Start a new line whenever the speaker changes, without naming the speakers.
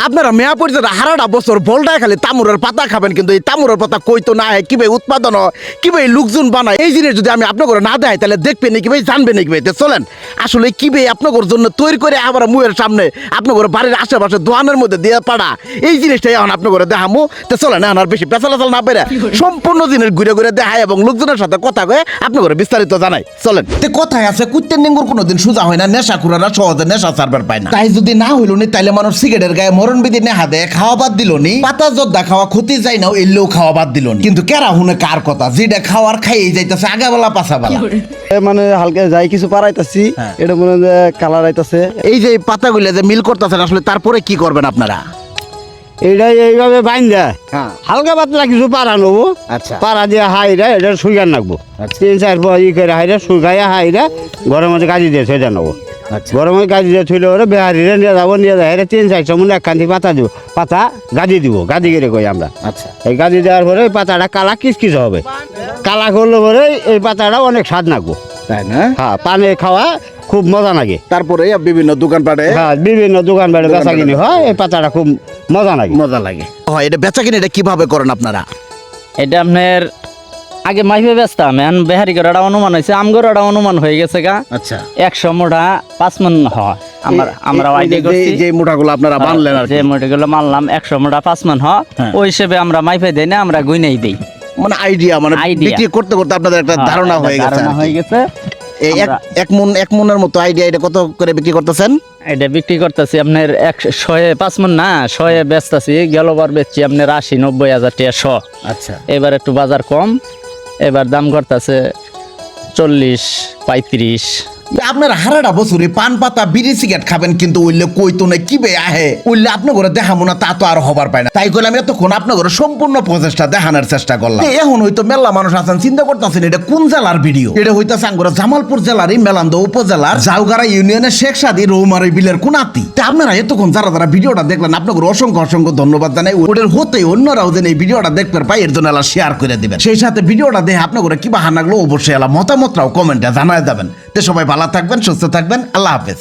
আপনারা মেয়া পরিচয় হারাটা বছর বলটায় খালি তামুরের পাতা খাবেন, কিন্তু এই তামুরের পাতা কইতো না হয় কিভাবে উৎপাদন হয়, কিভাবে লোকজন বানায়, এই জিনিস যদি আমি আপনার না দেয় তাহলে দেখবেন না কিভাবে জানবেন না কিভাবে। চলেন আসলে কিভাবে আপনার জন্য তৈরি করে আবার মুয়ের সামনে আপনার বাড়ির আশেপাশে দোয়ানের মধ্যে দিয়ে পাড়া এই জিনিসটাই এখন আপনার দেখামু। তো চলেন এখন আর বেশি পেঁচালাচাল না পেরে সম্পূর্ণ জিনিস ঘুরে ঘুরে দেখায় এবং লোকজনের সাথে কথা কয়ে আপনার বিস্তারিত জানাই। চলেন। কথায় আছে কুত্তের নেঙ্গুর কোনোদিন সোজা হয় না, নেশা খুরারা সহজে নেশা সারবার পায় না। তাই যদি না হইল নি তাইলে মানুষ সিগারেটের গায়ে মরণ বিধি নেহা দেয় খাওয়া বাদ দিল নি, পাতা যোদ্ধা খাওয়া ক্ষতি যায় না এলেও খাওয়া বাদ দিল নি। কিন্তু কেরা হুনে কার কথা, যেটা খাওয়ার খাইয়ে যাইতেছে আগাবেলা পাছাবেলা।
মানে হালকা যাই কিছু পারাইতাছি, এটা মনে হয় কালার আইতাছে।
এই যে পাতাগুলো যে মিল করতেছেন আসলে তারপরে কি করবেন আপনারা?
এইটাই এইভাবে বাইন্দা হালকা পাতলা কিছু পারা নেবো।
আচ্ছা।
পারা দিয়ে হাইরা এটা সুইগার নাকবো, 3-4 ই করে হাইরা সুগাইয়া হাইরা ঘরের মধ্যে গাজি দিয়ে থইটা নেবো। ঘরের মধ্যে গাজি দিয়ে থইলে ওরা বেহারিরে নিয়ে যাবো, নিয়ে যায় 3-4 সময় একখান থেকে পাতা দিব, পাতা গাজি দিব, গাজি করে কই আমরা।
আচ্ছা।
এই গাজি দেওয়ার পরে পাতাটা কালা কিচকিচ হবে, কালা করলে পরে এই পাতাটা অনেক স্বাদ নাকবো,
তাই না?
হ্যাঁ পানে খাওয়া খুব মজা লাগে।
তারপরে বিভিন্ন দোকানপাটে
হ্যাঁ বিভিন্ন দোকানপাটে বেচা কিনি হয়, এই পাতাটা খুব মজা লাগে।
মজা লাগে। হয় এটা বেচা কিনে এটা কিভাবে করেন আপনারা?
এটা আপনার আগে মাইফে বেচতাম, এখন বেহারি গড়াটা অনুমান হয়েছে, আমগড়াটা অনুমান হয়ে গেছে গা।
আচ্ছা।
100 মোটা 5 মণ হয়। আমরা আইডিয়া করছি
যে মোটাগুলো আপনারা বানলেন আর
যে মোটাগুলো মানলাম 100 মোটা 5 মণ হয়, ওই হিসেবে আমরা মাইফে দেই না, আমরা গুইনাই দেই।
মানে আইডিয়া মানে বিক্রি করতে করতে আপনাদের একটা ধারণা হয়ে গেছে।
ধারণা হয়ে গেছে।
এই এক মনের মতো আইডিয়া এটা কত করে বিক্রি করতেছেন?
এটা বিক্রি করতেছি আপনার 5 মণ না 100 বেচতেছি, গেলবার বেচছি আপনার 80-90 হাজার টাকা 100।
আচ্ছা।
এবার একটু বাজার কম, এবার দাম করতেছে 40-35।
আপনার হারাটা বছরে পান পাতা বিড়ি সিগারেট খাবেন, কিন্তু ওইলে কইতো না কিবে আহে ওইলে আপনার ঘরে দেখাবো না, তা তো আর হবার পায় না। তাই করলাম এতক্ষণ আপনার ঘরে সম্পূর্ণ প্রচেষ্টা দেখানোর চেষ্টা করলাম। এখন হয়তো মেলা মানুষ আছেন চিন্তা করতেছেন এটা কোন জেলার ভিডিও। এটা হইতেছে আঙ্গুরা জামালপুর জেলারই মেলান্দ উপজেলার জাউগাড়া ইউনিয়নের শেখ সাদি রৌমারি বিলের কোনাতি। তা আপনারা এতক্ষণ যারা যারা ভিডিওটা দেখলেন আপনার অসংখ্য অসংখ্য ধন্যবাদ জানাই। ওদের হতে অন্যরাও যেন এই ভিডিওটা দেখতে পাই এর জন্য শেয়ার করে দিবেন। সেই সাথে ভিডিওটা দেখে আপনার ঘরে কি বাহানা লাগলো অবশ্যই মতামতটাও কমেন্টে জানায় যাবেন। তো সবাই ভালো থাকবেন, সুস্থ থাকবেন, আল্লাহ হাফেজ।